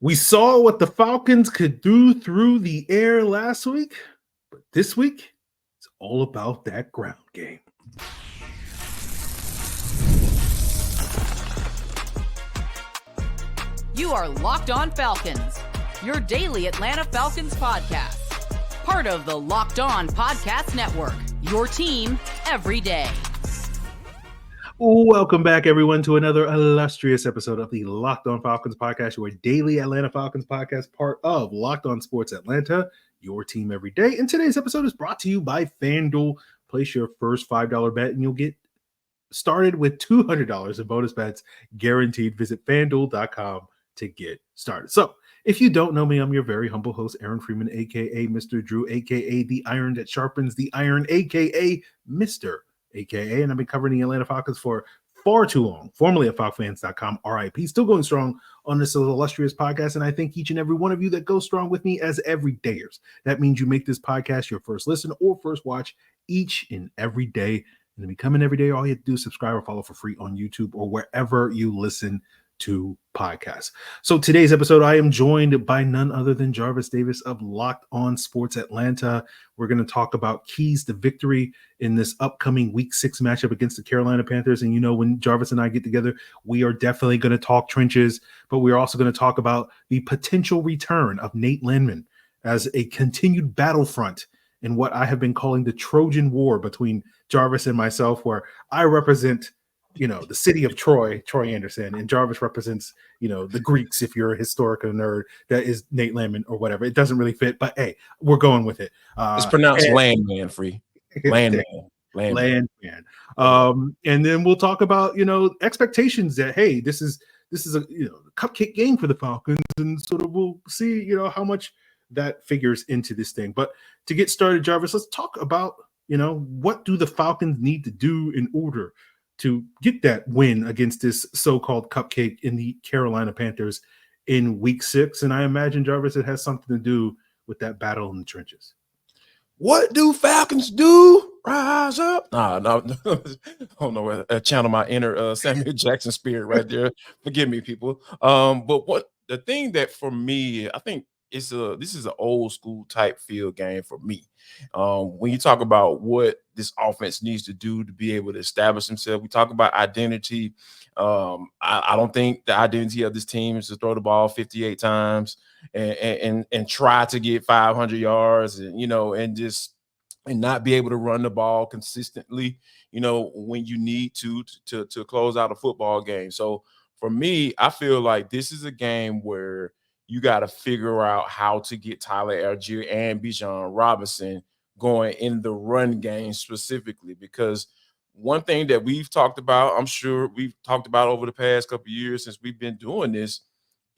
We saw what the Falcons could do through the air last week, but this week, it's all about that ground game. You are Locked On Falcons, your daily Atlanta Falcons podcast. Part of the Locked On Podcast Network, your team every day. Welcome back, everyone, to another illustrious episode of the Locked On Falcons podcast, your daily Atlanta Falcons podcast, part of Locked On Sports Atlanta, your team every day. And today's episode is brought to you by FanDuel. Place your first $5 bet and you'll get started with $200 in bonus bets guaranteed. Visit FanDuel.com to get started. So if you don't know me, I'm your very humble host, Aaron Freeman, a.k.a. Mr. Drew, a.k.a. the iron that sharpens the iron, a.k.a. Mr. a.k.a. and I've been covering the Atlanta Falcons for far too long, formerly at FalcFans.com, RIP, still going strong on this illustrious podcast, and I thank each and every one of you that go strong with me as everydayers. That means you make this podcast your first listen or first watch each and every day, and to become an everyday, all you have to do is subscribe or follow for free on YouTube or wherever you listen to podcasts. So today's episode, I am joined by none other than Jarvis Davis of Locked On Sports Atlanta. We're going to talk about keys to victory in this upcoming Week 6 matchup against the Carolina Panthers. And you know, when Jarvis and I get together, we are definitely going to talk trenches, but we're also going to talk about the potential return of Nate Landman as a continued battlefront in what I have been calling the Trojan War between Jarvis and myself, where I represent the city of Troy Anderson, and Jarvis represents, the Greeks, if you're a historical nerd, that is Nate Landman or whatever. It doesn't really fit, but hey, we're going with it. It's pronounced Landman, free. Landman. And then we'll talk about, expectations that, hey, this is a, cupcake game for the Falcons, and sort of we'll see, how much that figures into this thing. But to get started, Jarvis, let's talk about, what do the Falcons need to do in order to get that win against this so-called cupcake in the Carolina Panthers in Week 6. And I imagine, Jarvis, it has something to do with that battle in the trenches. What do Falcons do? Rise up. No. Oh, no. Channel my inner Samuel Jackson spirit right there. Forgive me, people. But what the thing that for me, I think this is an old school type field game for me. When you talk about what this offense needs to do to be able to establish themselves, we talk about identity. I don't think the identity of this team is to throw the ball 58 times and try to get 500 yards and not be able to run the ball consistently, when you need to close out a football game. So for me, I feel like this is a game where you got to figure out how to get Tyler Algier and Bijan Robinson going in the run game specifically, because one thing that we've talked about, I'm sure we've talked about over the past couple of years since we've been doing this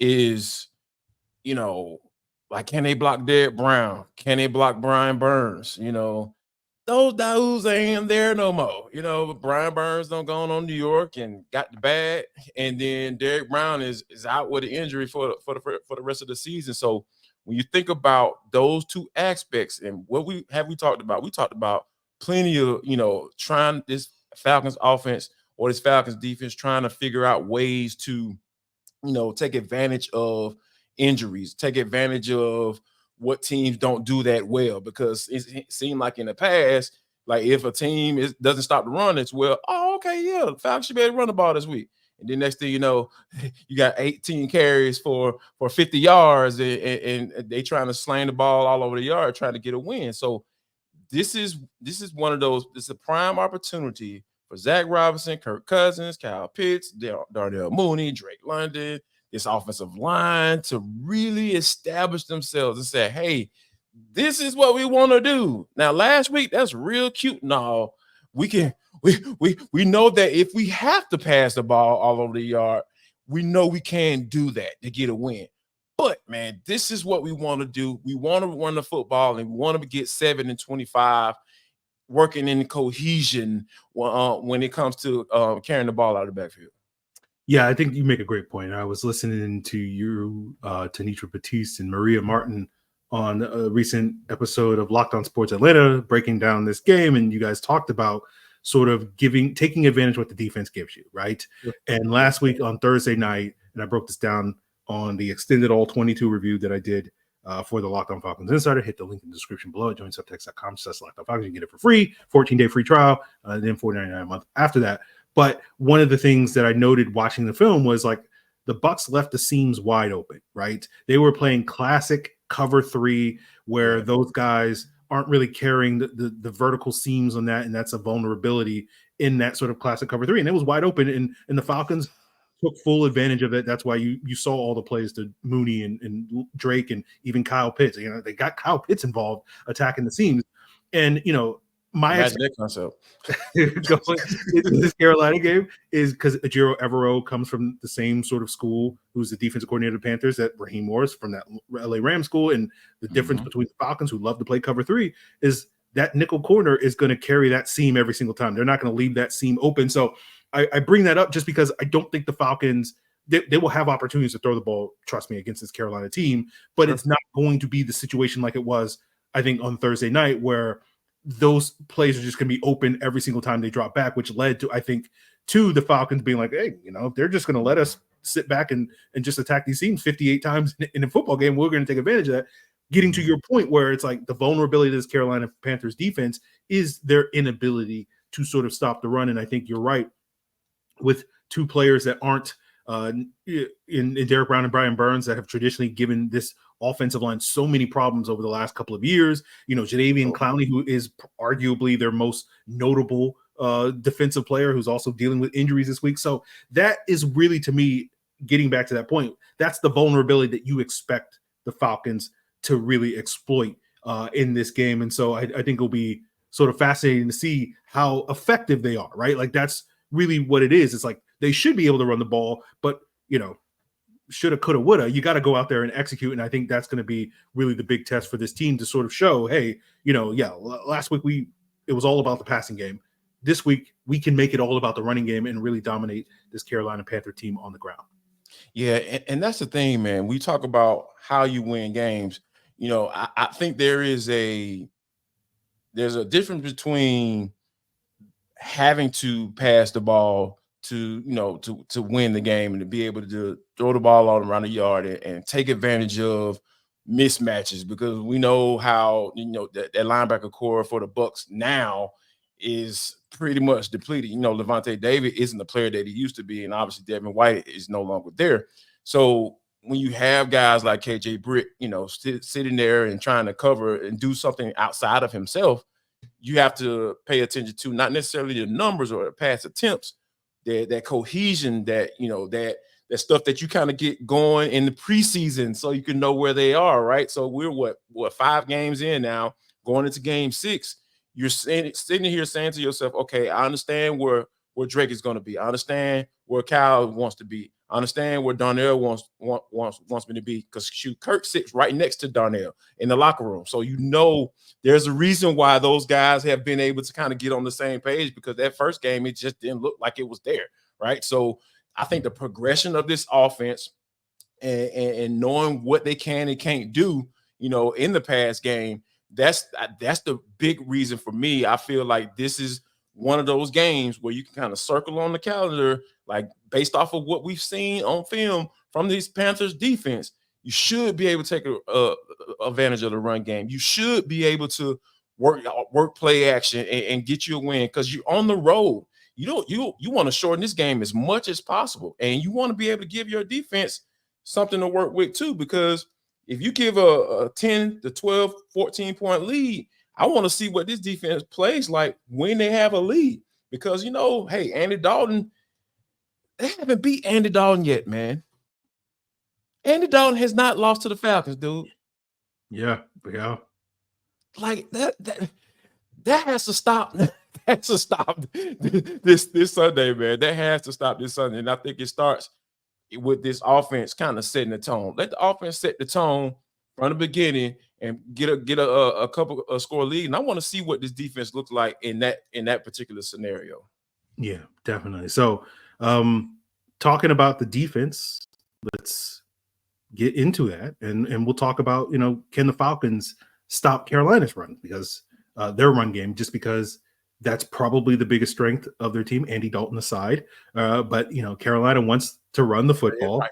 is, like, can they block Derek Brown? Can they block Brian Burns? Those dudes ain't there no more. Brian Burns don't go on New York and got the bag, and then Derek Brown is out with an injury for the rest of the season. So when you think about those two aspects and what we talked about, we talked about plenty of trying this Falcons offense or this Falcons defense trying to figure out ways to take advantage of injuries, take advantage of what teams don't do that well, because it seemed like in the past, like if a team doesn't stop the run, it's the Falcons should be able to run the ball this week. And then next thing you know, you got 18 carries for 50 yards and they trying to slang the ball all over the yard, trying to get a win. So this is one of those, this is a prime opportunity for Zach Robinson, Kirk Cousins, Kyle Pitts, Darnell Mooney, Drake London, this offensive line to really establish themselves and say, hey, this is what we want to do. Now, last week, that's real cute and all. We know that if we have to pass the ball all over the yard, we know we can do that to get a win. But, man, this is what we want to do. We want to run the football, and we want to get 7 and 25 working in cohesion when it comes to carrying the ball out of the backfield. Yeah, I think you make a great point. I was listening to you, Tanitra Batiste and Maria Martin on a recent episode of Locked On Sports Atlanta, breaking down this game, and you guys talked about sort of taking advantage of what the defense gives you, right? Yeah. And last week on Thursday night, and I broke this down on the extended all 22 review that I did for the Locked On Falcons Insider. Hit the link in the description below. Join subtext.com/LockedOnFalcons. You can get it for free, 14-day free trial, then $4.99 a month after that. But one of the things that I noted watching the film was like the Bucs left the seams wide open, right? They were playing classic cover 3 where those guys aren't really carrying the vertical seams on that, and that's a vulnerability in that sort of classic cover 3. And it was wide open, and the Falcons took full advantage of it. That's why you saw all the plays to Mooney and Drake and even Kyle Pitts. You know, they got Kyle Pitts involved attacking the seams. And, you know, my concept going into this Carolina game is because Ejiro Evero comes from the same sort of school, who's the defensive coordinator of the Panthers, that Raheem Morris from that LA Rams school. And the difference between the Falcons, who love to play cover 3, is that nickel corner is going to carry that seam every single time. They're not going to leave that seam open. So I bring that up just because I don't think the Falcons, they will have opportunities to throw the ball, trust me, against this Carolina team, but it's not going to be the situation like it was, I think, on Thursday night, where those plays are just going to be open every single time they drop back, which led to, I think, to the Falcons being like, hey, you know, if they're just going to let us sit back and just attack these teams 58 times in a football game, we're going to take advantage of that. Getting to your point where it's like the vulnerability of this Carolina Panthers defense is their inability to sort of stop the run. And I think you're right with two players that aren't in Derek Brown and Brian Burns that have traditionally given this offensive line so many problems over the last couple of years. You know, Jadeveon Clowney, who is arguably their most notable defensive player, who's also dealing with injuries this week. So that is really, to me, getting back to that point, that's the vulnerability that you expect the Falcons to really exploit in this game. And so I think it'll be sort of fascinating to see how effective they are, right? Like that's really what it is. It's like they should be able to run the ball, but, you know, shoulda, coulda, woulda, you got to go out there and execute. And I think that's going to be really the big test for this team to sort of show, hey, you know, yeah, last week it was all about the passing game. This week we can make it all about the running game and really dominate this Carolina Panther team on the ground. Yeah, and that's the thing, man. We talk about how you win games. You know, I think there's a difference between having to pass the ball to win the game and to be able to throw the ball all around the yard and take advantage of mismatches, because we know how, you know, that linebacker core for the Bucs now is pretty much depleted. You know, Levante David isn't the player that he used to be, and obviously Devin White is no longer there. So when you have guys like KJ Britt, you know, sitting there and trying to cover and do something outside of himself, you have to pay attention to not necessarily the numbers or the pass attempts, that cohesion, that, you know, that stuff that you kind of get going in the preseason so you can know where they are, right? So we're what 5 games in now, going into game 6. You're sitting here saying to yourself, okay, I understand where Drake is going to be. I understand where Kyle wants to be. I understand where Darnell wants me to be, because Kirk sits right next to Darnell in the locker room. So, you know, there's a reason why those guys have been able to kind of get on the same page, because that first game, it just didn't look like it was there, right? So I think the progression of this offense and knowing what they can and can't do, you know, in the pass game, that's the big reason for me. I feel like this is one of those games where you can kind of circle on the calendar, like based off of what we've seen on film from these Panthers defense, you should be able to take advantage of the run game. You should be able to work play action and get you a win, because you're on the road. You want to shorten this game as much as possible, and you want to be able to give your defense something to work with too, because if you give a 10 to 12, 14-point lead, I want to see what this defense plays like when they have a lead, because, you know, hey, Andy Dalton, they haven't beat Andy Dalton yet, man. Andy Dalton has not lost to the Falcons, dude. Yeah. Like that has to stop. That has to stop this Sunday, man. That has to stop this Sunday. And I think it starts with this offense kind of setting the tone. Let the offense set the tone from the beginning and get a couple score lead. And I want to see what this defense looks like in that particular scenario. Yeah, definitely. So talking about the defense, let's get into that, and we'll talk about, you know, can the Falcons stop Carolina's run, because their run game, just because that's probably the biggest strength of their team, Andy Dalton aside. But, you know, Carolina wants to run the football.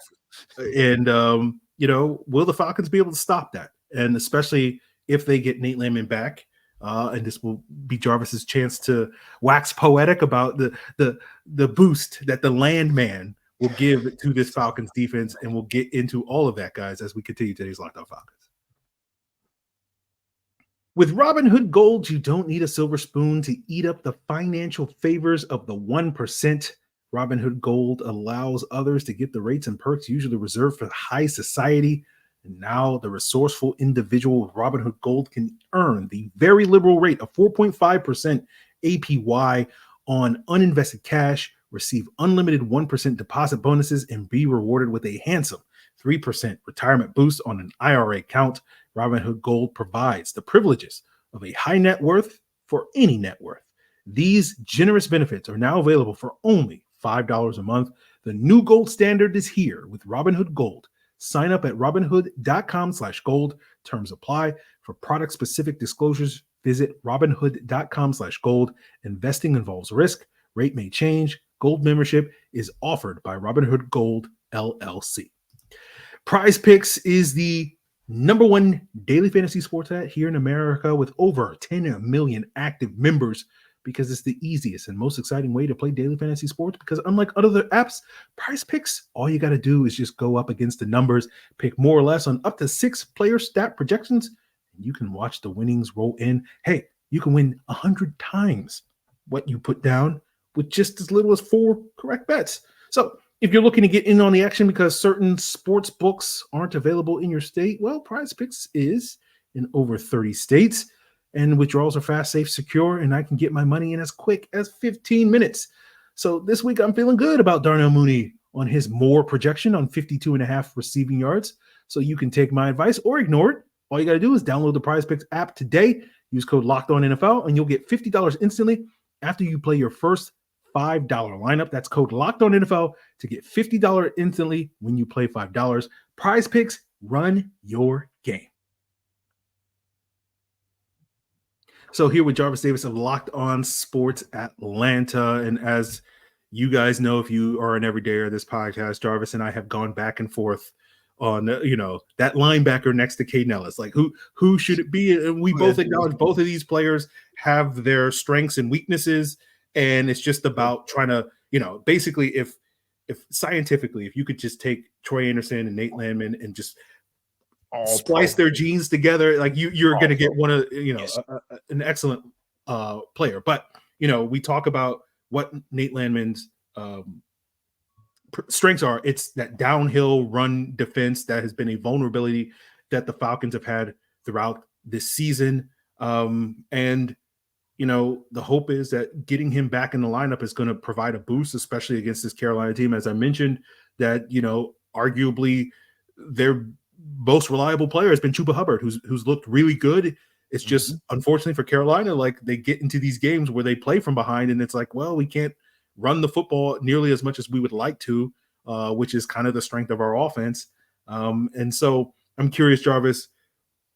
And will the Falcons be able to stop that? And especially if they get Nate Landman back, and this will be Jarvis's chance to wax poetic about the boost that the Landman will give to this Falcons defense, and we'll get into all of that, guys, as we continue today's Locked On Falcons. With Robinhood Gold, you don't need a silver spoon to eat up the financial favors of the 1%. Robinhood Gold allows others to get the rates and perks usually reserved for the high society. And now the resourceful individual with Robinhood Gold can earn the very liberal rate of 4.5% APY on uninvested cash, receive unlimited 1% deposit bonuses, and be rewarded with a handsome 3% retirement boost on an IRA account. Robinhood Gold provides the privileges of a high net worth for any net worth. These generous benefits are now available for only $5 a month. The new gold standard is here with Robinhood Gold. Sign up at robinhood.com/gold. Terms apply. For product-specific disclosures, visit robinhood.com/gold. Investing involves risk. Rate may change. Gold membership is offered by Robinhood Gold, LLC. PrizePicks is the #1 daily fantasy sports app here in America with over 10 million active members, because it's the easiest and most exciting way to play daily fantasy sports. Because unlike other apps, PrizePicks, all you got to do is just go up against the numbers, pick more or less on up to 6 player stat projections, and you can watch the winnings roll in. Hey, you can win 100 times what you put down with just as little as 4 correct bets. So if you're looking to get in on the action because certain sports books aren't available in your state, well, PrizePicks is in over 30 states. And withdrawals are fast, safe, secure, and I can get my money in as quick as 15 minutes. So this week I'm feeling good about Darnell Mooney on his more projection on 52.5 receiving yards. So you can take my advice or ignore it. All you got to do is download the PrizePicks app today. Use code LOCKEDONNFL, and you'll get $50 instantly after you play your first $5 lineup. That's code LOCKEDONNFL to get $50 instantly when you play $5. PrizePicks, run your game. So here with Jarvis Davis of Locked On Sports Atlanta. And as you guys know, if you are an everydayer of this podcast, Jarvis and I have gone back and forth on, that linebacker next to Caden Ellis. Like, who should it be? And we both acknowledge both of these players have their strengths and weaknesses. And it's just about trying to, basically if scientifically, if you could just take Troy Anderson and Nate Landman and just splice their genes together, like you're going to get one of an excellent player. But we talk about what Nate Landman's strengths are. It's that downhill run defense that has been a vulnerability that the Falcons have had throughout this season. And the hope is that getting him back in the lineup is going to provide a boost, especially against this Carolina team, as I mentioned, that arguably their most reliable player has been Chuba Hubbard, who's looked really good. It's just unfortunately for Carolina, like they get into these games where they play from behind, and it's like, well, we can't run the football nearly as much as we would like to, which is kind of the strength of our offense. And so I'm curious, Jarvis,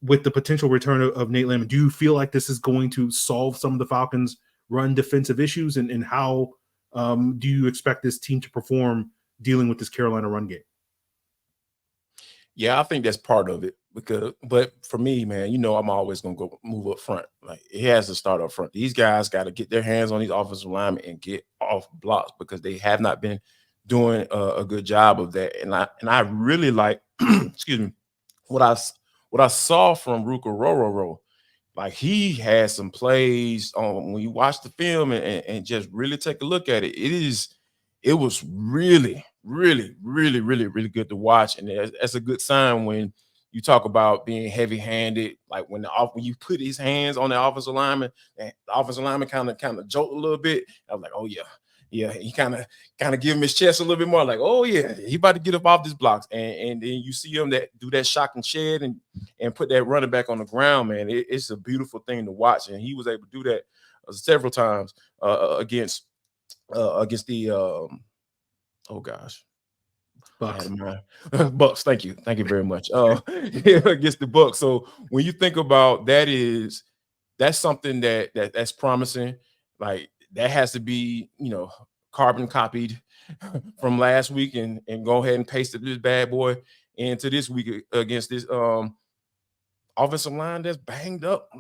with the potential return of Nate Landman, do you feel like this is going to solve some of the Falcons' run defensive issues, and how do you expect this team to perform dealing with this Carolina run game? Yeah, I think that's part of it. But for me, man, I'm always going to go move up front. Like, it has to start up front. These guys got to get their hands on these offensive linemen and get off blocks, because they have not been doing a good job of that. And I really like, excuse me, what I saw from Ruka Rororo. Like, he had some plays on when you watch the film and just really take a look at it. It was really, really, really, really, really good to watch. And that's a good sign when you talk about being heavy-handed. Like when you put his hands on the offensive lineman, and the offensive lineman kind of jolt a little bit. I was like, oh yeah. He kind of give him his chest a little bit more, like, oh yeah, he about to get up off these blocks. And then you see him that do that shock and shed and put that running back on the ground, man. It's a beautiful thing to watch. And he was able to do that several times against the Bucks. Bucks. Thank you very much. Against the Bucks. So when you think about that's something that's promising. Like, that has to be carbon copied from last week and go ahead and paste this bad boy into this week against this offensive line that's banged up.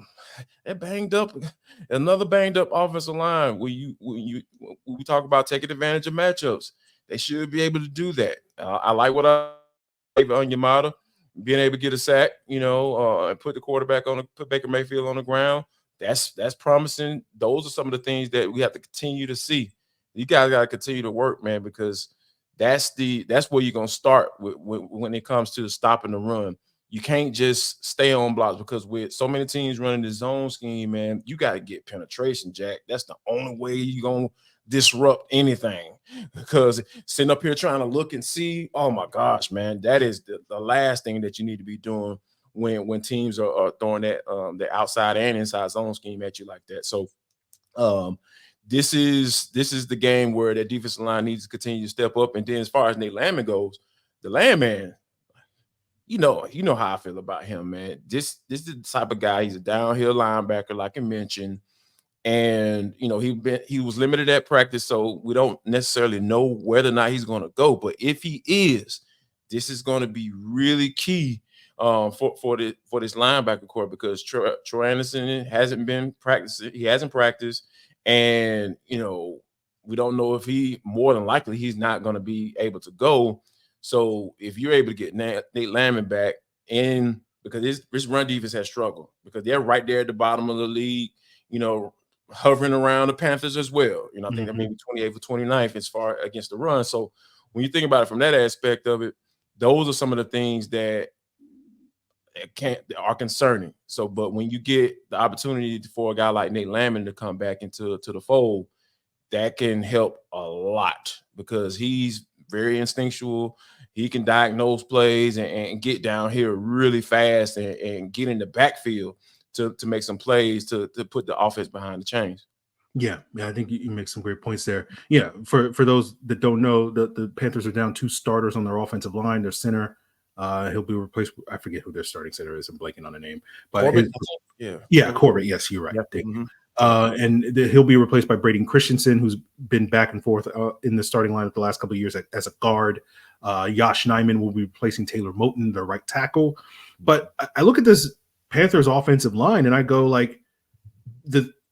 Another banged up offensive line. When we talk about taking advantage of matchups, they should be able to do that. I like what I on Yamada, being able to get a sack, and put the quarterback put Baker Mayfield on the ground. That's promising. Those are some of the things that we have to continue to see. You guys got to continue to work, man, because that's where you're gonna start when it comes to stopping the run. You can't just stay on blocks, because with so many teams running the zone scheme, man, you got to get penetration, Jack. That's the only way you're going to disrupt anything, because sitting up here trying to look and see, oh, my gosh, man, that is the last thing that you need to be doing when teams are throwing that the outside and inside zone scheme at you like that. So this is the game where that defensive line needs to continue to step up. And then as far as Nate Landman goes, the Landman, you know how I feel about him, man. This is the type of guy. He's a downhill linebacker, like I mentioned, and he was limited at practice, so we don't necessarily know whether or not he's going to go. But if he is, this is going to be really key for this linebacker core, because Troy Anderson hasn't been practicing. He hasn't practiced, and we don't know if more than likely he's not going to be able to go. So if you're able to get Nate Landman back in, because this run defense has struggled, because they're right there at the bottom of the league, hovering around the Panthers as well. I think they're maybe 28th or 29th as far against the run. So when you think about it from that aspect of it, those are some of the things that are concerning. So, but when you get the opportunity for a guy like Nate Landman to come back into the fold, that can help a lot, because he's very instinctual. He can diagnose plays and get down here really fast and get in the backfield to make some plays to put the offense behind the chains. Yeah, I think you make some great points there. Yeah, for those that don't know, the Panthers are down 2 starters on their offensive line. Their center, he'll be replaced. I forget who their starting center is. I'm blanking on the name. But Corbett. Corbett. Yes, you're right. Yep. And he'll be replaced by Braden Christensen, who's been back and forth in the starting lineup the last couple of years as a guard. Yosh Nijman will be replacing Taylor Moton, the right tackle. But I look at this Panthers offensive line and I go, like,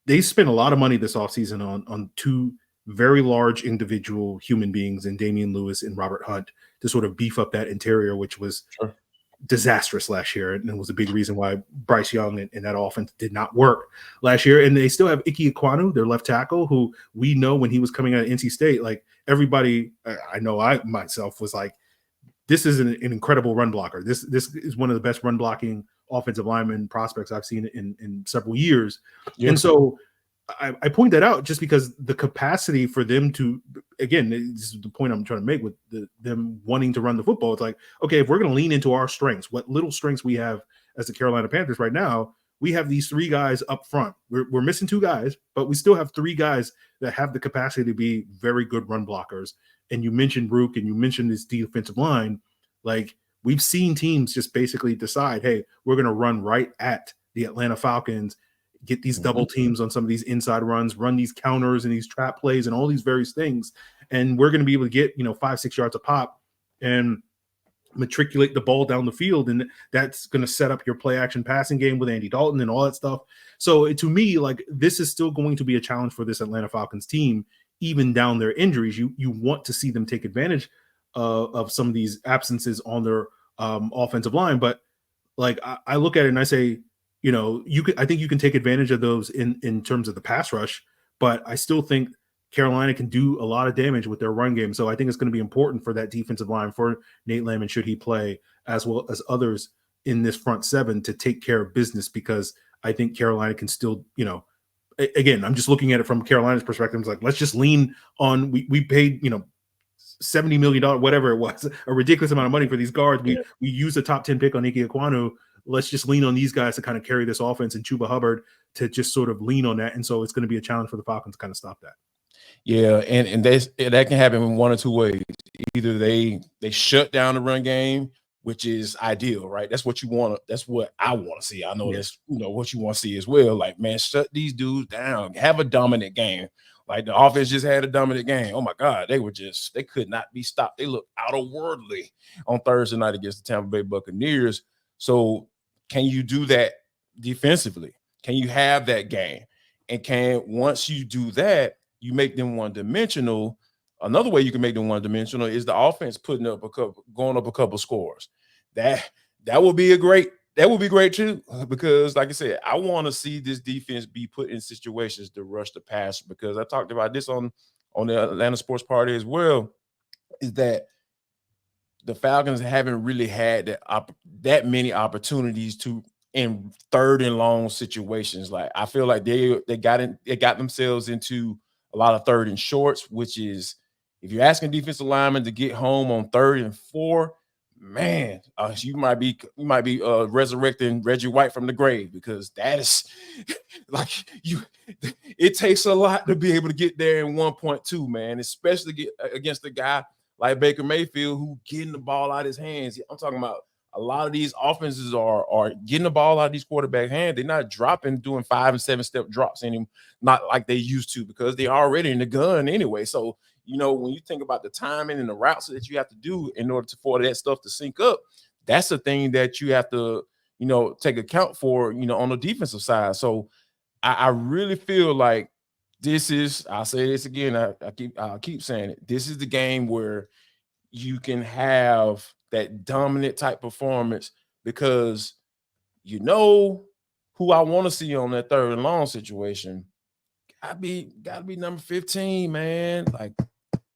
they spent a lot of money this offseason on 2 very large individual human beings in Damian Lewis and Robert Hunt to sort of beef up that interior, which was disastrous last year, and it was a big reason why Bryce Young and that offense did not work last year. And they still have Ike Ekwonu, their left tackle, who we know when he was coming out of NC State, like everybody, I know I myself was like, this is an incredible run blocker. This is one of the best run blocking offensive lineman prospects I've seen in several years. Yeah. And so I point that out just because the capacity for them to, again, this is the point I'm trying to make with them wanting to run the football. It's like, okay, if we're going to lean into our strengths, what little strengths we have as the Carolina Panthers right now, we have these 3 guys up front. We're missing 2 guys, but we still have 3 guys that have the capacity to be very good run blockers. And you mentioned Rook and you mentioned this defensive line. Like, we've seen teams just basically decide, hey, we're going to run right at the Atlanta Falcons, get these double teams on some of these inside runs, run these counters and these trap plays and all these various things. And we're going to be able to get, 5-6 yards a pop and matriculate the ball down the field. And that's going to set up your play action passing game with Andy Dalton and all that stuff. So to me, like, this is still going to be a challenge for this Atlanta Falcons team, even down their injuries. You want to see them take advantage of some of these absences on their offensive line. But like, I look at it and I say, I think you can take advantage of those in terms of the pass rush, but I still think Carolina can do a lot of damage with their run game. So I think it's going to be important for that defensive line, for Nate Landman, should he play, as well as others in this front 7, to take care of business, because I think Carolina can still, again, I'm just looking at it from Carolina's perspective. It's like, let's just lean on, we paid, $70 million, whatever it was, a ridiculous amount of money for these guards. We use a top 10 pick on Ike Ekwonu. Let's just lean on these guys to kind of carry this offense, and Chuba Hubbard to just sort of lean on that. And so it's going to be a challenge for the Falcons to kind of stop that. Yeah, and that can happen in one or 2 ways. Either they shut down the run game, which is ideal, right? That's what you want. That's what I want to see. I know that's what you want to see as well. Like, man, shut these dudes down. Have a dominant game. Like the offense just had a dominant game. Oh my God, they could not be stopped. They looked otherworldly on Thursday night against the Tampa Bay Buccaneers. So can you do that defensively? Can you have that game? And once you do that, you make them one-dimensional. Another way you can make them one-dimensional is the offense going up a couple scores. That would be great too, because like I said, I want to see this defense be put in situations to rush the passer, because I talked about this on the Atlanta Sports Party as well, is that the Falcons haven't really had that many opportunities in third and long situations. Like I feel like they got themselves into a lot of third and shorts, which is, if you're asking defensive linemen to get home on 3rd and 4, man, you might be resurrecting Reggie White from the grave, because that is like it takes a lot to be able to get there in 1.2, man, especially against a guy like Baker Mayfield who getting the ball out of his hands. I'm talking about a lot of these offenses are getting the ball out of these quarterback hands. They're not doing 5 and 7 step drops anymore, not like they used to, because they're already in the gun anyway. So, when you think about the timing and the routes that you have to do in order for that stuff to sync up, that's the thing that you have to, take account for, on the defensive side. So I really feel like I'll say this again, I'll keep saying it. This is the game where you can have that dominant type performance, because who I want to see on that 3rd and long situation. Gotta be number 15, man. Like,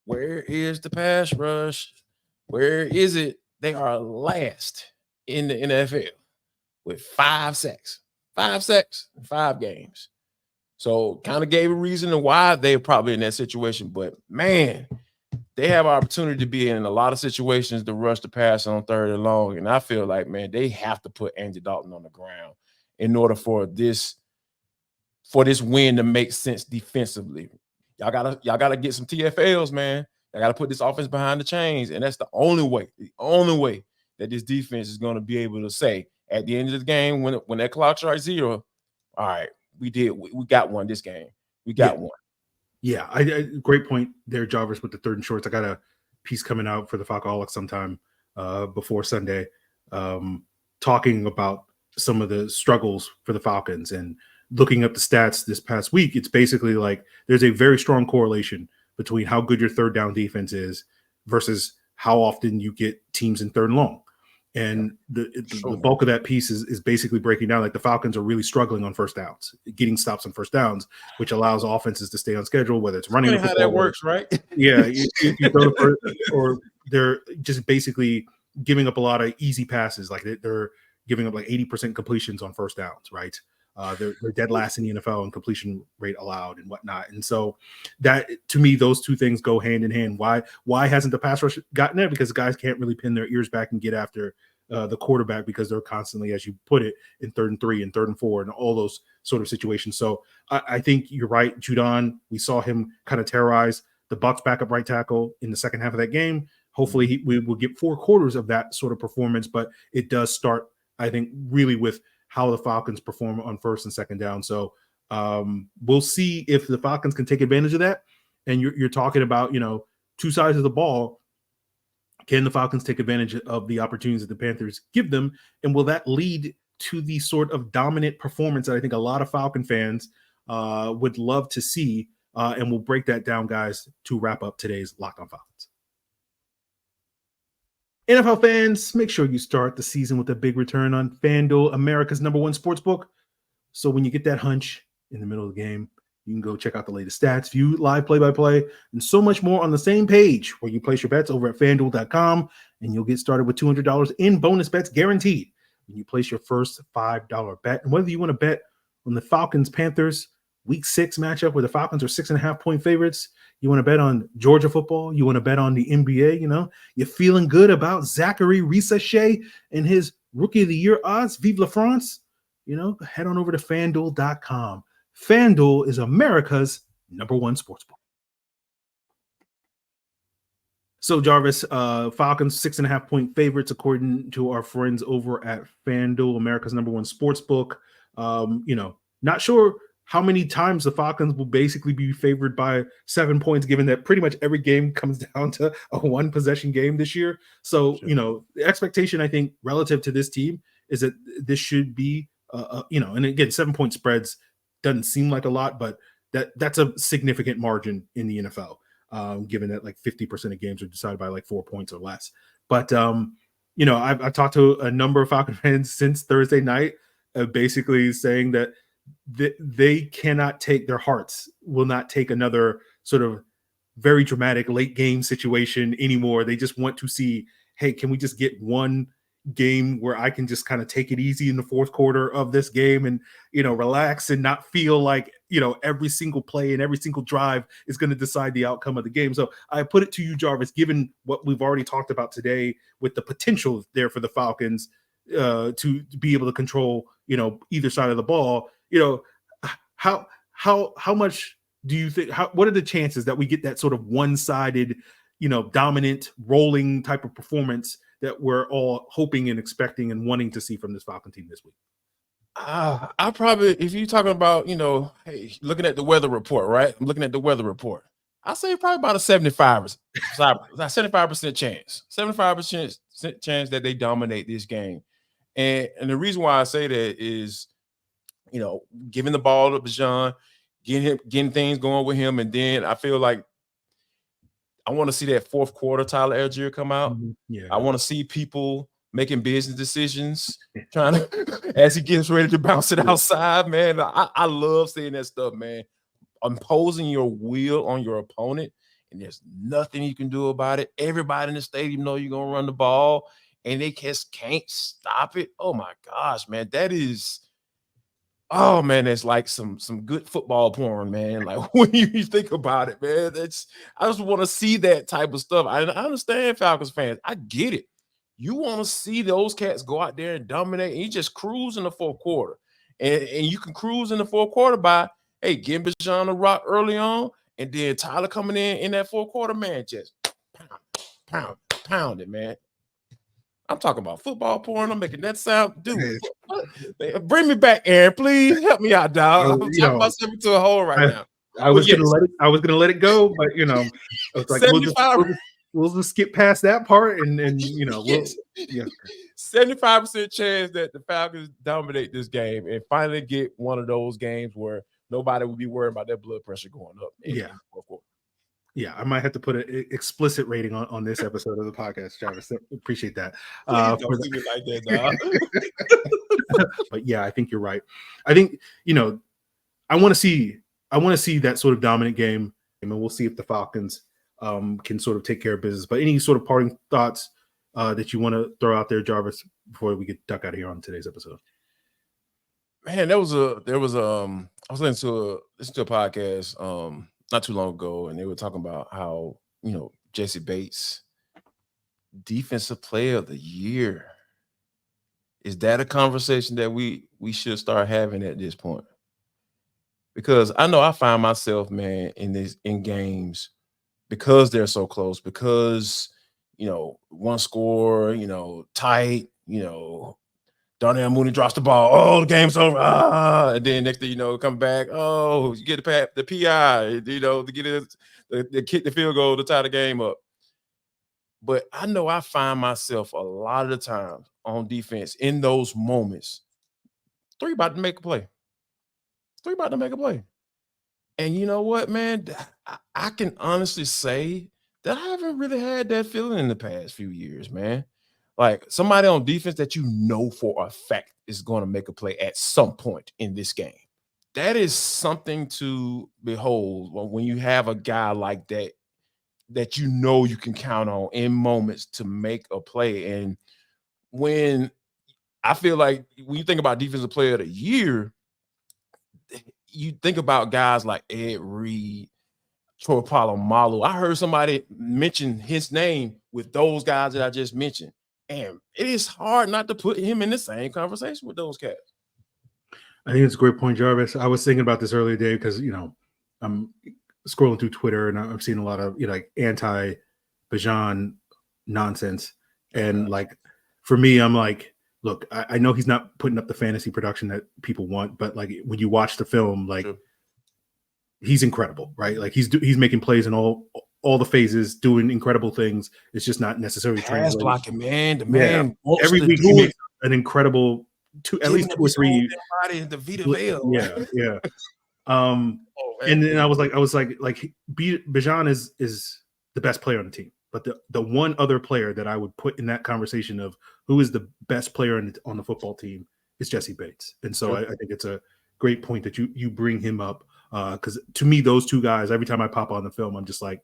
where is the pass rush? Where is it? They are last in the NFL with 5 sacks. 5 sacks in 5 games. So kind of gave a reason to why they're probably in that situation. But, man, they have opportunity to be in a lot of situations to rush the pass on 3rd and long. And I feel like, man, they have to put Andy Dalton on the ground in order for this win to make sense defensively. Y'all gotta get some TFLs, man. Y'all gotta put this offense behind the chains, and that's the only way that this defense is going to be able to say at the end of the game, when that clock strikes 0, all right, we got one this game. We got one. Yeah, great point there, Jarvis, with the 3rd and shorts. I got a piece coming out for the Falcoholics sometime before Sunday, talking about some of the struggles for the Falcons, and looking up the stats this past week. It's basically like there's a very strong correlation between how good your 3rd down defense is versus how often you get teams in 3rd and long. And the bulk of that piece is basically breaking down like the Falcons are really struggling on 1st downs, getting stops on 1st downs, which allows offenses to stay on schedule, whether it's running. How that works, right? Yeah, you throw the first, or they're just basically giving up a lot of easy passes. Like they're giving up like 80% completions on 1st downs, right? They're dead last in the NFL in completion rate allowed and whatnot. And so that, to me, those two things go hand in hand. Why hasn't the pass rush gotten there? Because guys can't really pin their ears back and get after the quarterback, because they're constantly, as you put it, in 3rd and 3 and 3rd and 4 and all those sort of situations. So I think you're right. Judon, we saw him kind of terrorize the Bucs backup right tackle in the second half of that game. Hopefully we will get 4 quarters of that sort of performance, but it does start, I think, really with how the Falcons perform on 1st and 2nd down. So we'll see if the Falcons can take advantage of that. And you're talking about, 2 sides of the ball. Can the Falcons take advantage of the opportunities that the Panthers give them? And will that lead to the sort of dominant performance that I think a lot of Falcon fans would love to see? And we'll break that down, guys, to wrap up today's Locked On Falcons. NFL fans, make sure you start the season with a big return on FanDuel, America's #1 sportsbook. So when you get that hunch in the middle of the game, you can go check out the latest stats, view live play-by-play, and so much more on the same page where you place your bets over at FanDuel.com, and you'll get started with $200 in bonus bets guaranteed when you place your first $5 bet. And whether you want to bet on the Falcons-Panthers Week 6 matchup where the Falcons are 6.5-point favorites, you want to bet on Georgia football, you want to bet on the NBA, you're feeling good about Zachary Risachet and his Rookie of the Year odds, Vive la France, head on over to FanDuel.com. FanDuel is America's #1 sportsbook. So, Jarvis, Falcons 6.5-point favorites according to our friends over at FanDuel, America's #1 sportsbook. Not sure how many times the Falcons will basically be favored by 7 points, given that pretty much every game comes down to a 1-possession game this year. So, the expectation, I think, relative to this team is that this should be, and again, 7-point spreads doesn't seem like a lot, but that's a significant margin in the NFL, given that like 50% of games are decided by like 4 points or less. But, I've talked to a number of Falcon fans since Thursday night, basically saying that they cannot take, their hearts will not take another sort of very dramatic late game situation anymore. They just want to see, hey, can we just get one game where I can just kind of take it easy in the fourth quarter of this game and, relax and not feel like, every single play and every single drive is going to decide the outcome of the game. So I put it to you, Jarvis, given what we've already talked about today with the potential there for the Falcons to be able to control, either side of the ball, how much do you think, what are the chances that we get that sort of one-sided, dominant rolling type of performance that we're all hoping and expecting and wanting to see from this Falcon team this week? I probably, if you're talking about, hey, looking at the weather report, right? I'm looking at the weather report. I say probably about a 75% chance, 75% chance that they dominate this game. And the reason why I say that is, giving the ball to Bijan, getting things going with him. And then I feel like I want to see that fourth quarter Tyler Algier come out. Mm-hmm. Yeah. I want to see people making business decisions, trying to, as he gets ready to bounce it outside, man. I love seeing that stuff, man. Imposing your will on your opponent, and there's nothing you can do about it. Everybody in the stadium know you're going to run the ball, and they just can't stop it. Oh, my gosh, man. That is – oh, man, that's like some good football porn, man. Like, when you think about it, man, I just want to see that type of stuff. I understand Falcons fans. I get it. You want to see those cats go out there and dominate, and you just cruise in the fourth quarter. And you can cruise in the fourth quarter by, hey, getting Bijan a rock early on, and then Tyler coming in that fourth quarter, man, just pound it, man. I'm talking about football porn. I'm making that sound. Dude, bring me back, Aaron. Please help me out, dog. I'm talking myself into a hole right now. I was gonna let it go, but I was like, we'll just skip past that part, and 75% chance that the Falcons dominate this game and finally get one of those games where nobody would be worried about their blood pressure going up. Yeah, I might have to put an explicit rating on this episode of the podcast, Jarvis. Appreciate that. Don't do me like that, dog. But yeah, I think you're right. I think I want to see that sort of dominant game, and we'll see if the Falcons can sort of take care of business. But any sort of parting thoughts that you want to throw out there, Jarvis, before we get duck out of here on today's episode? Man, I was listening to a podcast not too long ago, and they were talking about how, Jessie Bates, defensive player of the year. Is that a conversation that we should start having at this point? Because I know I find myself, man, in games, because they're so close, because, one score, tight, Darnell Mooney drops the ball. Oh, the game's over. And then next thing you know, come back. Oh, you get the PI, to get it, the kick the field goal to tie the game up. But I know I find myself a lot of the times on defense in those moments, 3 about to make a play. And you know what, man? I can honestly say that I haven't really had that feeling in the past few years, man. Like, somebody on defense that for a fact is going to make a play at some point in this game. That is something to behold when you have a guy like that you can count on in moments to make a play. And when I feel like when you think about defensive player of the year, you think about guys like Ed Reed, Troy Polamalu. I heard somebody mention his name with those guys that I just mentioned. And it is hard not to put him in the same conversation with those cats. I think it's a great point, Jarvis. I was thinking about this earlier today because, I'm scrolling through Twitter and I'm seeing a lot of, anti-Bijan nonsense. And for me, I'm like, look, I know he's not putting up the fantasy production that people want, but like when you watch the film, like he's incredible, right? Like he's making plays in all the phases, doing incredible things. It's just not necessarily pass blocking, man. The Yeah. man wants Every to week do he it. makes an incredible at least 2 or 3. The Vita Vale. Yeah. And then I was like, Bijan is the best player on the team, but the one other player that I would put in that conversation of who is the best player on the football team is Jessie Bates. And so I think it's a great point that you bring him up, because to me, those two guys, every time I pop on the film, I'm just like,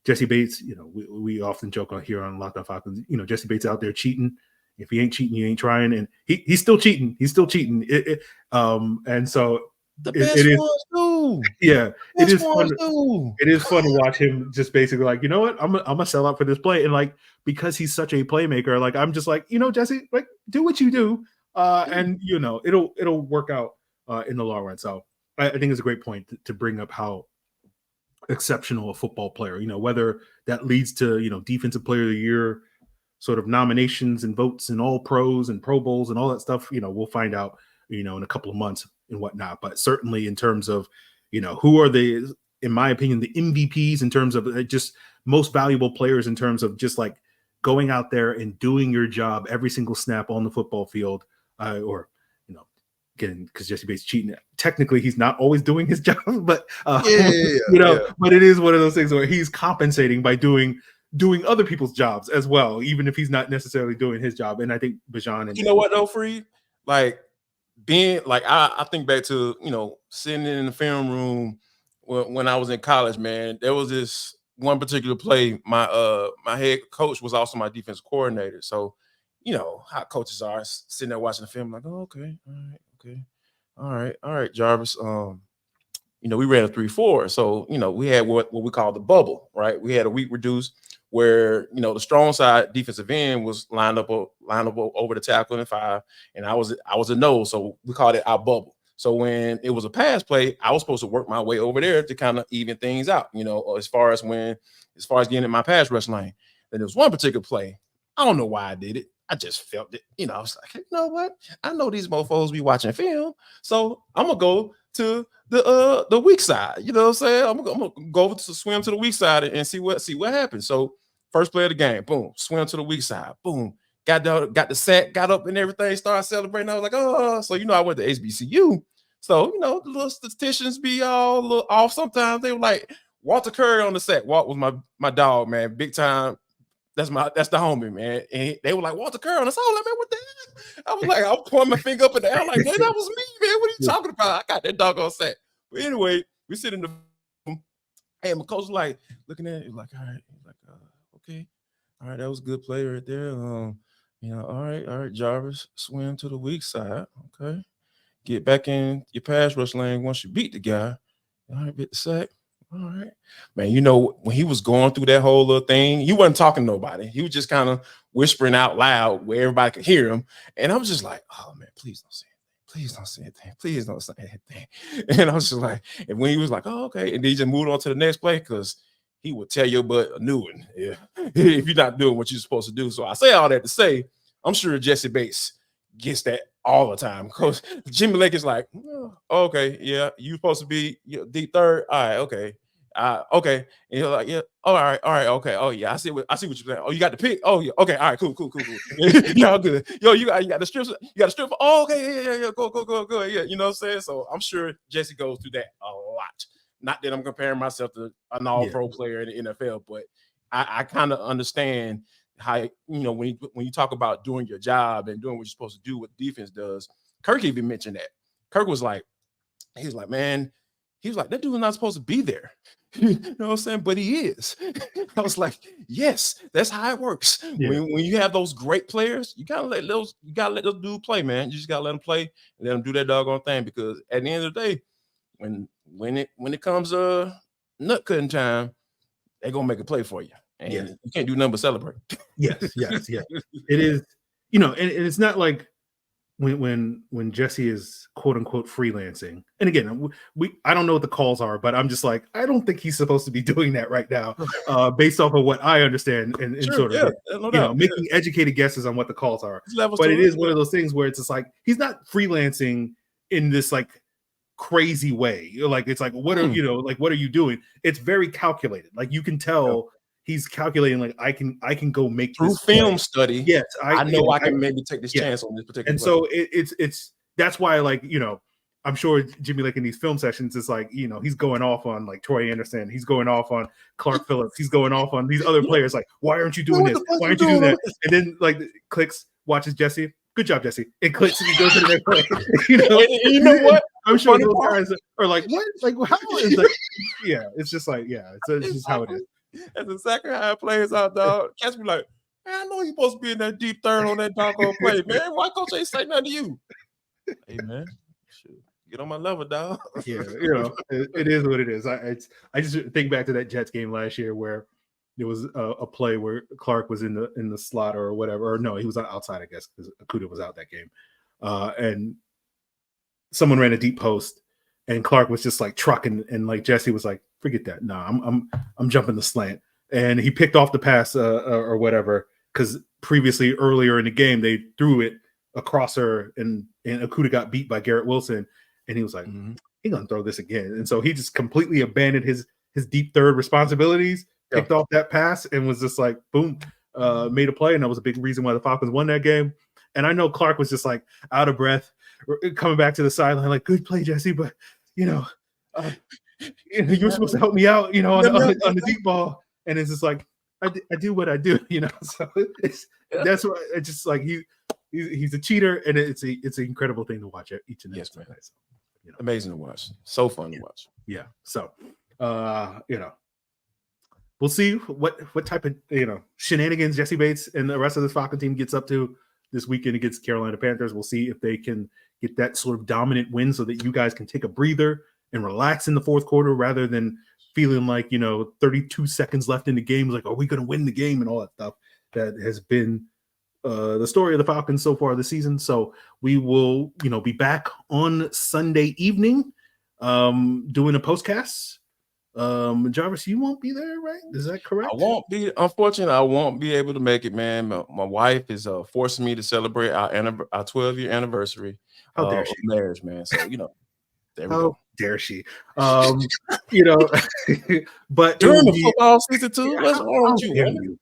Jessie Bates, we often joke on here on Locked On Falcons, Jessie Bates out there cheating. If he ain't cheating, you ain't trying. And he's still cheating. He's still cheating. And so the best ones do. Yeah, it is fun. It is fun to watch him just basically like, you know what, I'm gonna sell out for this play, and like because he's such a playmaker, like I'm just like, Jesse, like do what you do, and it'll work out in the long run. So I think it's a great point to bring up how exceptional a football player, whether that leads to defensive player of the year sort of nominations and votes and all pros and Pro Bowls and all that stuff. We'll find out in a couple of months and whatnot, but certainly in terms of who are the, in my opinion, the MVPs in terms of just most valuable players in terms of just like going out there and doing your job every single snap on the football field, or again, because Jessie Bates cheating. Technically, he's not always doing his job, but but it is one of those things where he's compensating by doing other people's jobs as well, even if he's not necessarily doing his job. And I think Bijan, and you know what though, Freed, like being like I think back to sitting in the film room when I was in college, man. There was this one particular play. My head coach was also my defensive coordinator, so how coaches are sitting there watching the film, like, oh, okay, all right, Jarvis. We ran a 3-4, so we had what we call the bubble, right? We had a week reduced where the strong side defensive end was lined up over the tackle in 5, and I was a nose, so we called it our bubble. So when it was a pass play, I was supposed to work my way over there to kind of even things out, as far as getting in my pass rush lane. Then there was one particular play. I don't know why I did it. I just felt it. I was like, you know what? I know these mofos be watching film, so I'm gonna go to the weak side. You know what I'm saying? I'm gonna go over to swim to the weak side and see what happens. So first play of the game, boom, swim to the weak side, boom, got the sack, got up and everything, started celebrating. I was like, oh, so I went to HBCU. So the little statisticians be all a little off sometimes. They were like, Walter Curry on the sack. Walt was my dog, man, big time. That's the homie, man. And they were like, Walter Curry on the sack. I was like, man, what the hell? I was like, I'm pointing my finger up in the air, like, hey, that was me, man. What are you talking about? I got that dog on sack. But anyway, we sit in the room, and my coach was like looking at it, like, all right, okay, all right, that was a good play right there. All right, Jarvis, swim to the weak side, okay, get back in your pass rush lane once you beat the guy. All right, get the sack. All right, man. When he was going through that whole little thing, he wasn't talking to nobody. He was just kind of whispering out loud where everybody could hear him. And I was just like, oh man, please don't say it. Please don't say anything. Please don't say anything. And I was just like, and when he was like, oh, okay. And then he just moved on to the next play because he would tell your butt a new one if you're not doing what you're supposed to do. So I say all that to say, I'm sure Jessie Bates gets that all the time because Jimmy Lake is like, oh, okay, yeah, you're supposed to be deep third. All right, okay. Okay. And you're like, yeah, all right, okay. Oh, yeah, I see what you're saying. Oh, you got the pick. Oh, yeah, okay, all right, cool. Y'all good. Yo, you got the strips. You got the strip. Oh, okay, yeah. Go. Yeah, you know what I'm saying? So I'm sure Jessie goes through that a lot. Not that I'm comparing myself to an all-pro player in the NFL, but I kind of understand how when you talk about doing your job and doing what you're supposed to do, what defense does. Kirk even mentioned that. Kirk was like, man, that dude's not supposed to be there. You know what I'm saying? But he is. I was like, yes, that's how it works. Yeah. When you have those great players, you gotta let those dudes play, man. You just gotta let them play and let them do that doggone thing, because at the end of the day, when it comes nut cutting time, they're gonna make a play for you. And you can't do nothing but celebrate. Yes. It is, and it's not like when Jessie is quote unquote freelancing, and again, I don't know what the calls are, but I'm just like, I don't think he's supposed to be doing that right now, based off of what I understand and sort of making educated guesses on what the calls are. But it is one of those things where it's just like he's not freelancing in this like crazy way. Like it's like what are what are you doing? It's very calculated. Like you can tell. He's calculating like I can go make through this film study. Yes, I know I can maybe take this chance on this particular. And so it's that's why like I'm sure Jimmy like in these film sessions it's like he's going off on like Troy Anderson, he's going off on Clark Phillips, he's going off on these other players like why aren't you doing this? Why aren't you doing that? And then like clicks, watches Jessie. Good job, Jesse. And clicks and he goes to the next play. You know what? I'm sure those guys are like what? Like how is like it's just like it's just how it is. That's exactly how it plays out, dog. Cats be like, man, I know you're supposed to be in that deep third on that doggone play, man. Why coach ain't say nothing to you? Hey, man, shoot. Get on my level, dog. Yeah, it is what it is. I just think back to that Jets game last year where there was a play where Clark was in the slot or whatever, or no, he was outside, I guess, because Okudah was out that game, and someone ran a deep post, and Clark was just like trucking, and like Jessie was like, forget that. No, I'm jumping the slant. And he picked off the pass or whatever, because previously earlier in the game, they threw it across her and Okudah got beat by Garrett Wilson. And he was like, he's going to throw this again. And so he just completely abandoned his deep third responsibilities, picked off that pass and was just like, boom, made a play. And that was a big reason why the Falcons won that game. And I know Clark was just like out of breath, coming back to the sideline, like, good play, Jessie, but you're supposed to help me out, on the deep ball, and it's just like I do what I do, So that's what it's just like he's a cheater, and it's an incredible thing to watch each and every day. So, amazing to watch, so fun to watch. Yeah. So, we'll see what type of shenanigans Jessie Bates and the rest of this Falcon team gets up to this weekend against Carolina Panthers. We'll see if they can get that sort of dominant win so that you guys can take a breather and relax in the fourth quarter rather than feeling like, 32 seconds left in the game. Like, are we going to win the game and all that stuff that has been the story of the Falcons so far this season. So we will, be back on Sunday evening doing a postcast. Jarvis, you won't be there, right? Is that correct? Unfortunately, I won't be able to make it, man. My wife is forcing me to celebrate our 12-year anniversary of marriage, man. So, there we go. Dare she? But during the football season too. What's wrong with you?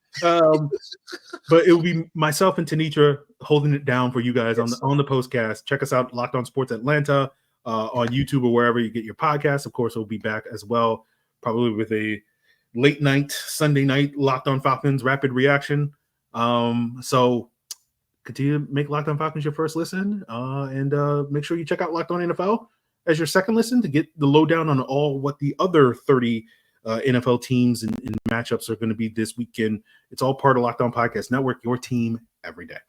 But it will be myself and Tanitra holding it down for you guys on the postcast. Check us out, Locked On Sports Atlanta, on YouTube or wherever you get your podcasts. Of course, we'll be back as well, probably with a late night Sunday night Locked On Falcons rapid reaction. So continue to make Locked On Falcons your first listen, and make sure you check out Locked On NFL as your second listen to get the lowdown on all what the other 30 NFL teams and matchups are going to be this weekend. It's all part of Locked On Podcast Network, your team every day.